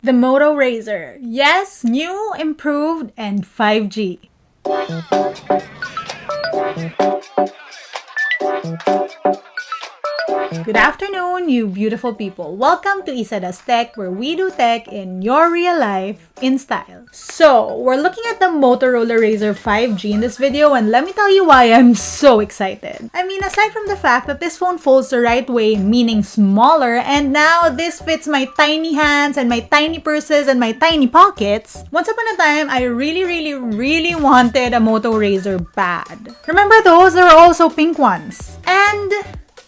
The MOTO Razr. Yes, new, improved, and 5G. Good afternoon, you beautiful people. Welcome to LAZADA's Tech, where we do tech in your real life in style. So, we're looking at the Motorola Razr 5G in this video, and let me tell you why I'm so excited. I mean, aside from the fact that this phone folds the right way, meaning smaller, and now this fits my tiny hands and my tiny purses and my tiny pockets, once upon a time, I really wanted a MOTO Razr bad. Remember those? There were also pink ones. And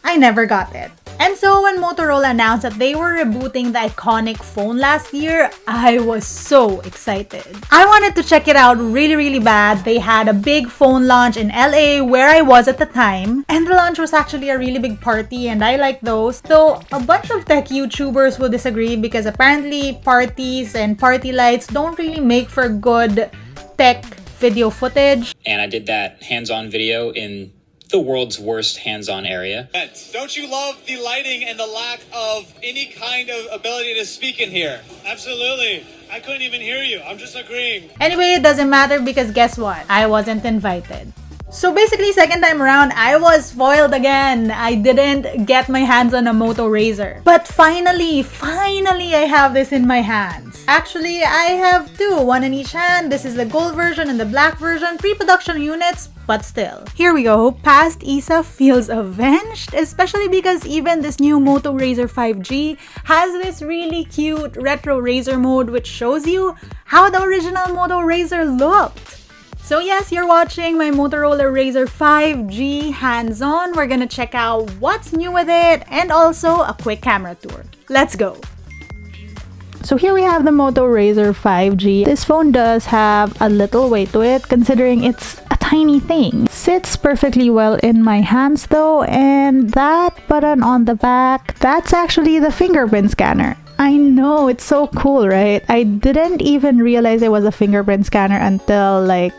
I never got it. And so when Motorola announced that they were rebooting the iconic phone last year, I was so excited. I wanted to check it out really bad. They had a big phone launch in LA where I was at the time, and the launch was actually a really big party, and I like those. Though a bunch of tech YouTubers will disagree because apparently parties and party lights don't really make for good tech video footage. And I did that hands-on video in the world's worst hands-on area. Don't you love the lighting and the lack of any kind of ability to speak in here? Absolutely. I couldn't even hear you. I'm just agreeing. Anyway, it doesn't matter because guess what? I wasn't invited. So basically, second time around, I was spoiled again. I didn't get my hands on a MOTO Razr. But finally, I have this in my hands. Actually, I have two, one in each hand. This is the gold version and the black version, pre-production units, but still. Here we go. Past Isa feels avenged, especially because even this new MOTO Razr 5G has this really cute retro Razr mode which shows you how the original MOTO Razr looked. So yes, you're watching my Motorola Razr 5G hands-on. We're gonna check out what's new with it and also a quick camera tour. Let's go! So here we have the MOTO Razr 5G. This phone does have a little weight to it considering it's a tiny thing. Sits perfectly well in my hands though, and that button on the back, that's actually the fingerprint scanner. I know, it's so cool, right? I didn't even realize it was a fingerprint scanner until I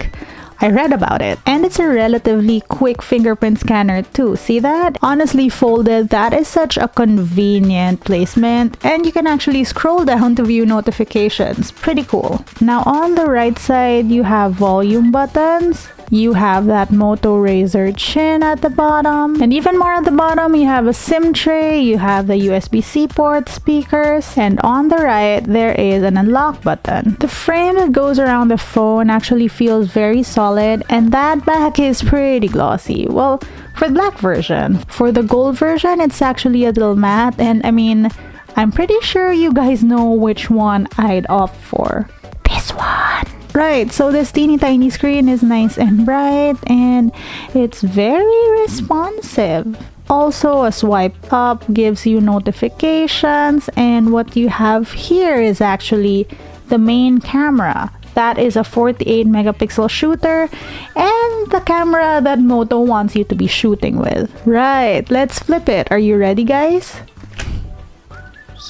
read about it. And it's a relatively quick fingerprint scanner too. See that? Honestly folded, that is such a convenient placement. And you can actually scroll down to view notifications. Pretty cool. Now on the right side, you have volume buttons. You have that MOTO Razr chin at the bottom. And even more at the bottom, you have a SIM tray, you have the USB-C port, speakers, and on the right, there is an unlock button. The frame that goes around the phone actually feels very solid, and that back is pretty glossy. Well, for the black version. For the gold version, it's actually a little matte, and I mean, I'm pretty sure you guys know which one I'd opt for. This one! Right, so this teeny tiny screen is nice and bright and it's very responsive. Also, a swipe up gives you notifications, and what you have here is actually the main camera. That is a 48 megapixel shooter and the camera that MOTO wants you to be shooting with. Right, let's flip it. Are you ready, guys?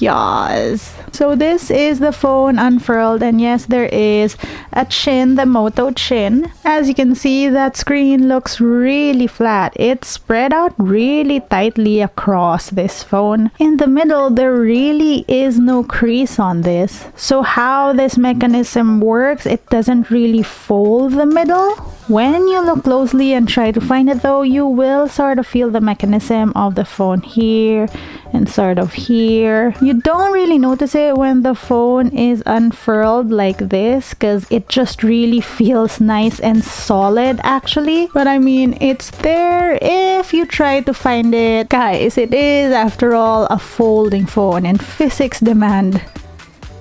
Yes. So this is the phone unfurled, and yes, there is a chin, the MOTO chin. As you can see, that screen looks really flat. It's spread out really tightly across this phone. In the middle, there really is no crease on this. So how this mechanism works, it doesn't really fold the middle. When you look closely and try to find it though, you will sort of feel the mechanism of the phone here and sort of here. You don't really notice it when the phone is unfurled like this because it just really feels nice and solid actually. But I mean, it's there if you try to find it. Guys, it is after all a folding phone and physics demand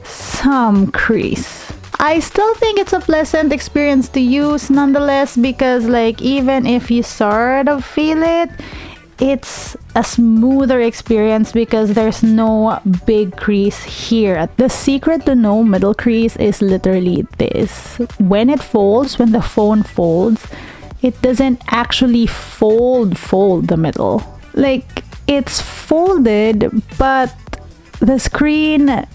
some crease. I still think it's a pleasant experience to use nonetheless because even if you sort of feel it, it's a smoother experience because there's no big crease here. The secret to no middle crease is literally this. When it folds, when the phone folds, it doesn't actually fold the middle. It's folded, but the screen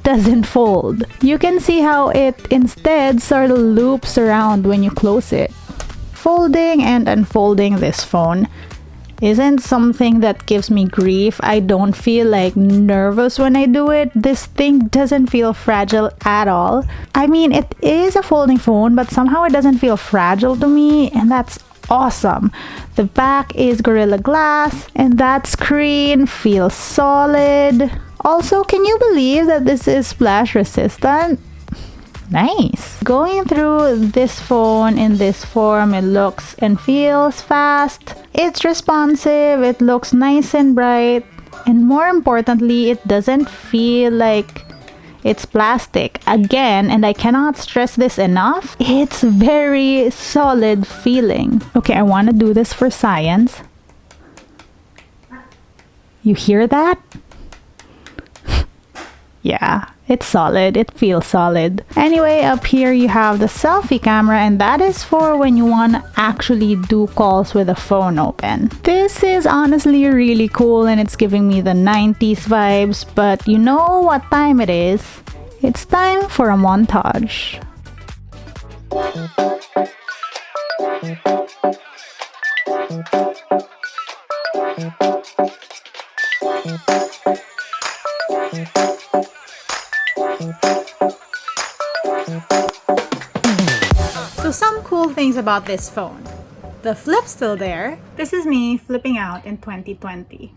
doesn't fold. You can see how it instead sort of loops around when you close it. Folding and unfolding this phone isn't something that gives me grief. I don't feel like nervous when I do it. This thing doesn't feel fragile at all. I mean, it is a folding phone, but somehow it doesn't feel fragile to me, and that's awesome. The back is Gorilla Glass, and that screen feels solid. Also, can you believe that this is splash resistant? Nice. Going through this phone in this form, it looks and feels fast. It's responsive, it looks nice and bright, and more importantly, it doesn't feel like it's plastic. Again, and I cannot stress this enough, it's very solid feeling. Okay, I want to do this for science. You hear that? Yeah, it's solid. It feels solid. Anyway, up here you have the selfie camera, and that is for when you want to actually do calls with the phone open. This is honestly really cool, and it's giving me the 90s vibes, but you know what time it is? It's time for a montage. So some cool things about this phone. The flip's still there. This is me flipping out in 2020.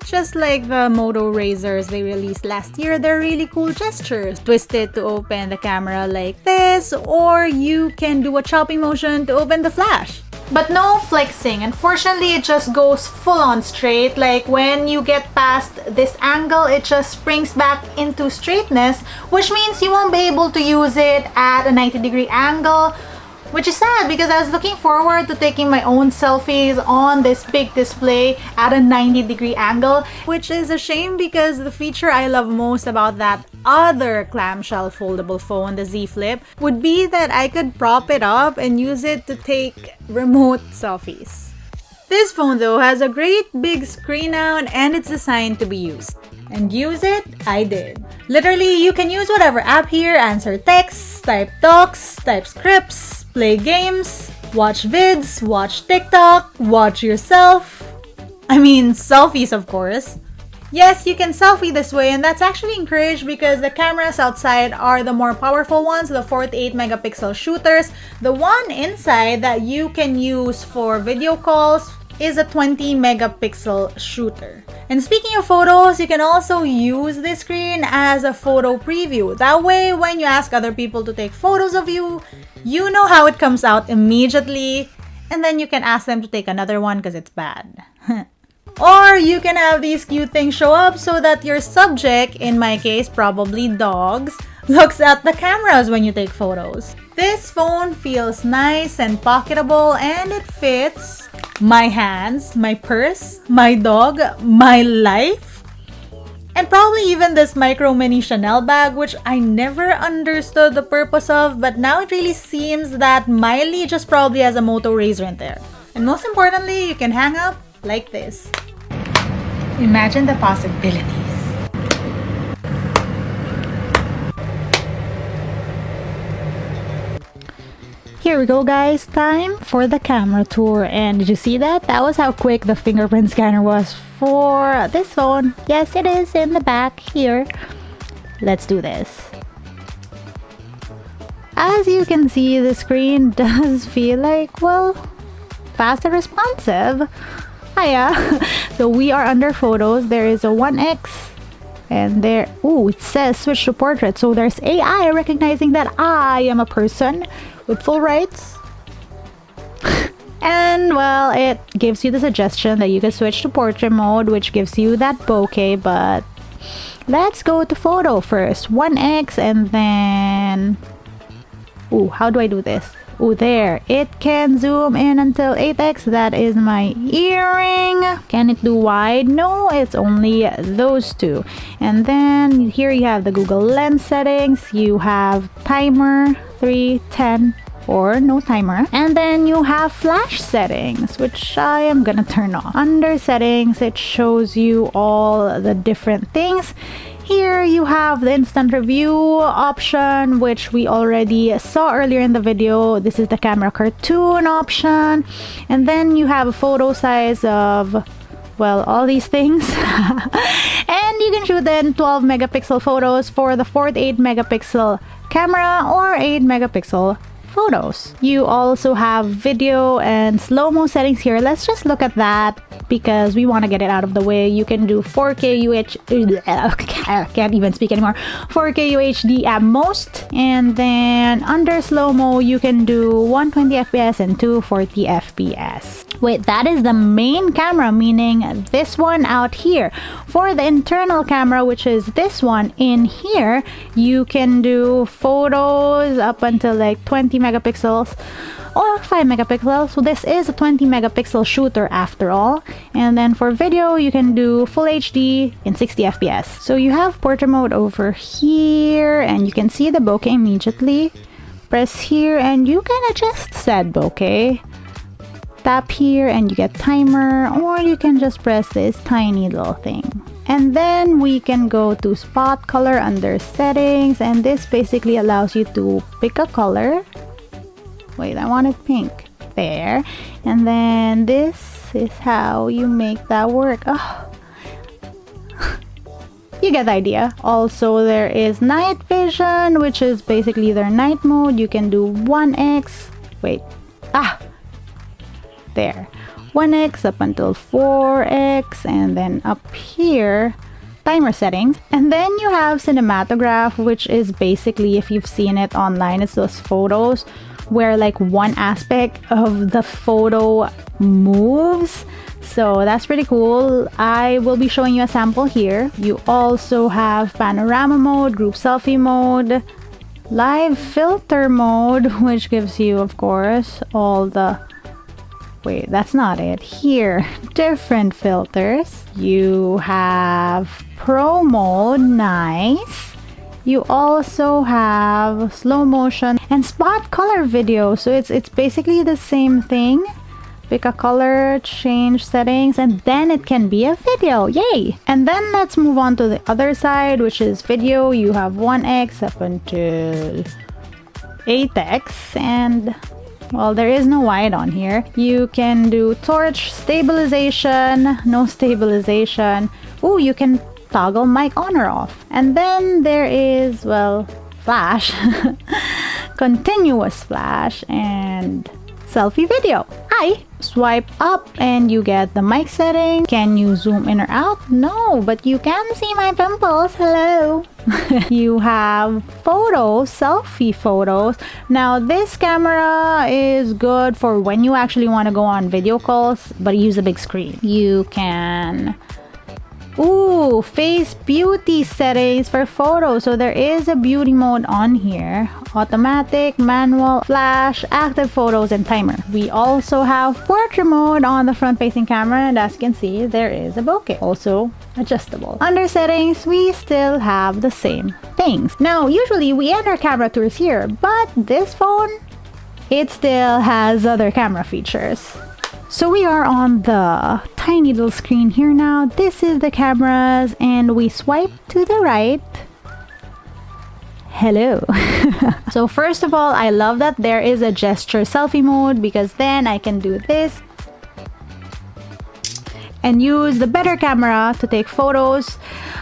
Just like the MOTO Razrs they released last year, they're really cool gestures. Twist it to open the camera like this, or you can do a chopping motion to open the flash. But no flexing. Unfortunately, it just goes full on straight. Like when you get past this angle, it just springs back into straightness, which means you won't be able to use it at a 90-degree angle, which is sad because I was looking forward to taking my own selfies on this big display at a 90-degree angle, which is a shame because the feature I love most about that other clamshell foldable phone, the Z Flip, would be that I could prop it up and use it to take remote selfies. This phone though has a great big screen out, and it's designed to be used. And use it, I did. Literally, you can use whatever app here, answer texts, type docs, type scripts, play games, watch vids, watch TikTok, watch yourself. I mean, selfies of course. Yes, you can selfie this way, and that's actually encouraged because the cameras outside are the more powerful ones, the 48 megapixel shooters. The one inside that you can use for video calls is a 20 megapixel shooter. And speaking of photos, you can also use this screen as a photo preview. That way, when you ask other people to take photos of you, you know how it comes out immediately, and then you can ask them to take another one because it's bad. Or you can have these cute things show up so that your subject, in my case probably dogs, looks at the cameras when you take photos. This phone feels nice and pocketable, and it fits my hands, my purse, my dog, my life, and probably even this micro mini Chanel bag, which I never understood the purpose of, but now it really seems that Miley just probably has a MOTO Razr in there. And most importantly, you can hang up like this. Imagine the possibilities. Here we go guys, time for the camera tour. And did you see that? That was how quick the fingerprint scanner was for this phone. Yes, it is in the back here. Let's do this. As you can see, the screen does feel like, well, fast and responsive. Hiya! So we are under photos. There is a 1x. And there, ooh, it says switch to portrait. So there's AI recognizing that I am a person with full rights. And well, it gives you the suggestion that you can switch to portrait mode, which gives you that bokeh. But let's go to photo first. 1x and then, ooh, how do I do this? Oh, there. It can zoom in until 8x. That is my earring. Can it do wide? No, it's only those two. And then here you have the Google Lens settings. You have timer, 3, 10, or no timer. And then you have flash settings, which I am gonna turn off. Under settings, it shows you all the different things. Here you have the instant review option, which we already saw earlier in the video. This is the camera cartoon option. And then you have a photo size of, well, all these things. And you can shoot in 12 megapixel photos for the 48 megapixel camera or 8 megapixel photos. You also have video and slow-mo settings here. Let's just look at that because we want to get it out of the way. You can do 4K can't even speak anymore. 4K UHD at most. And then under slow-mo, you can do 120 FPS and 240 FPS. Wait, that is the main camera, meaning this one out here. For the internal camera, which is this one in here, you can do photos up until like 20 megapixels or 5 megapixels. So this is a 20 megapixel shooter after all. And then for video, you can do full HD in 60 FPS. So you have portrait mode over here and you can see the bokeh immediately. Press here and you can adjust said bokeh. Tap here and you get timer, or you can just press this tiny little thing. And then we can go to spot color under settings, and this basically allows you to pick a color. Wait, I want it pink. There. And then this is how you make that work. Oh. You get the idea. Also, there is night vision, which is basically their night mode. You can do 1x. Wait. There. 1x up until 4x, and then up here timer settings. And then you have cinematograph, which is basically, if you've seen it online, it's those photos where like one aspect of the photo moves. So that's pretty cool. I will be showing you a sample here. You also have panorama mode, group selfie mode, live filter mode, which gives you, of course, all the... Wait, that's not it. Here, different filters. You have pro mode, nice. You also have slow motion and spot color video. So it's basically the same thing. Pick a color, change settings, and then it can be a video. Yay! And then let's move on to the other side, which is video. You have 1x up until 8x, and well, there is no wide on here. You can do torch, stabilization, no stabilization. Ooh, you can toggle mic on or off. And then there is, well, flash, continuous flash, and selfie video. Hi! Swipe up and you get the mic setting. Can you zoom in or out? No, but you can see my pimples. Hello! You have photos, selfie photos. Now this camera is good for when you actually want to go on video calls but use a big screen. You can... Ooh, face beauty settings for photos. So there is a beauty mode on here. Automatic, manual, flash, active photos, and timer. We also have portrait mode on the front-facing camera, and as you can see, there is a bokeh. Also adjustable. Under settings, we still have the same things. Now, usually we end our camera tours here, but this phone, it still has other camera features. So we are on the tiny little screen here now. This is the cameras, and we swipe to the right. Hello. So first of all, I love that there is a gesture selfie mode, because then I can do this and use the better camera to take photos.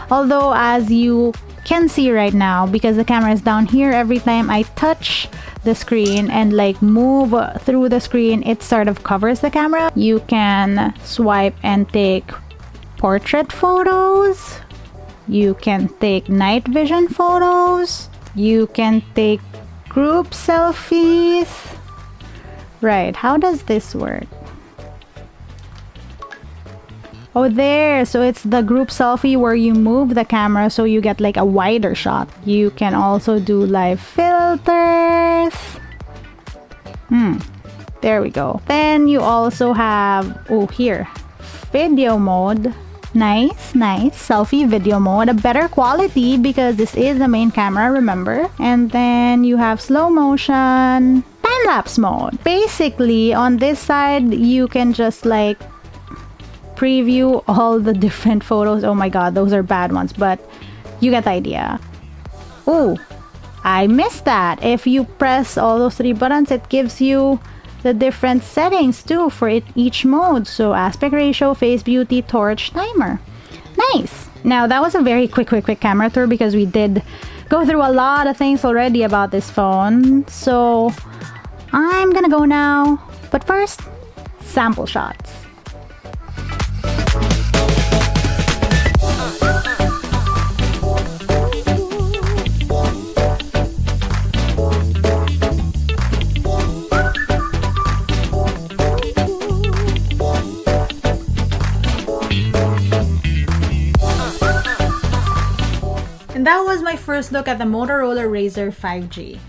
Although, as you can see right now, because the camera is down here, every time I touch the screen and like move through the screen, it sort of covers the camera. You can swipe and take portrait photos. You can take night vision photos. You can take group selfies. Right, how does this work? Oh, there. So it's the group selfie where you move the camera so you get like a wider shot. You can also do live filters. There we go. Then you also have, oh, here, video mode. Nice, nice. Selfie video mode. A better quality because this is the main camera, remember? And then you have slow motion, time-lapse mode. Basically, on this side, you can just like preview all the different photos. Oh my god, those are bad ones, but You get the idea. Oh, I missed that. If you press all those 3 buttons, it gives you the different settings too for each mode. So aspect ratio, face beauty, torch, timer. Nice. Now that was a very quick camera tour because we did go through a lot of things already about this phone. So I'm gonna go now. But first, sample shots. And that was my first look at the Motorola Razr 5G.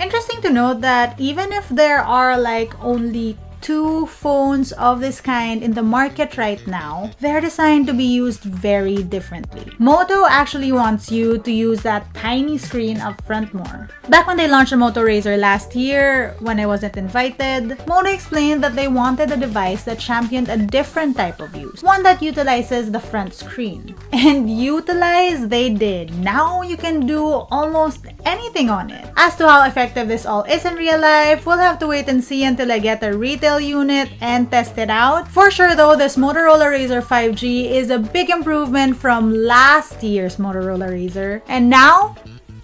Interesting to note that even if there are like only 2 phones of this kind in the market right now, they're designed to be used very differently. MOTo actually wants you to use that tiny screen up front more. Back when they launched the MOTO Razr last year, when I wasn't invited, MOTo explained that they wanted a device that championed a different type of use, one that utilizes the front screen. And utilize they did. Now you can do almost anything on it. As to how effective this all is in real life, we'll have to wait and see until I get a retail unit and test it out. For sure though, this Motorola Razr 5G is a big improvement from last year's Motorola Razr. And now,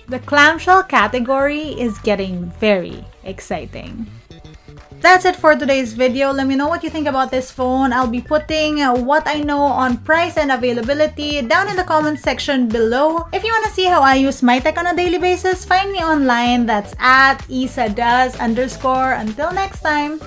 the clamshell category is getting very exciting. That's it for today's video. Let me know what you think about this phone. I'll be putting what I know on price and availability down in the comment section below. If you want to see how I use my tech on a daily basis, find me online. That's at isadoes_. Until next time.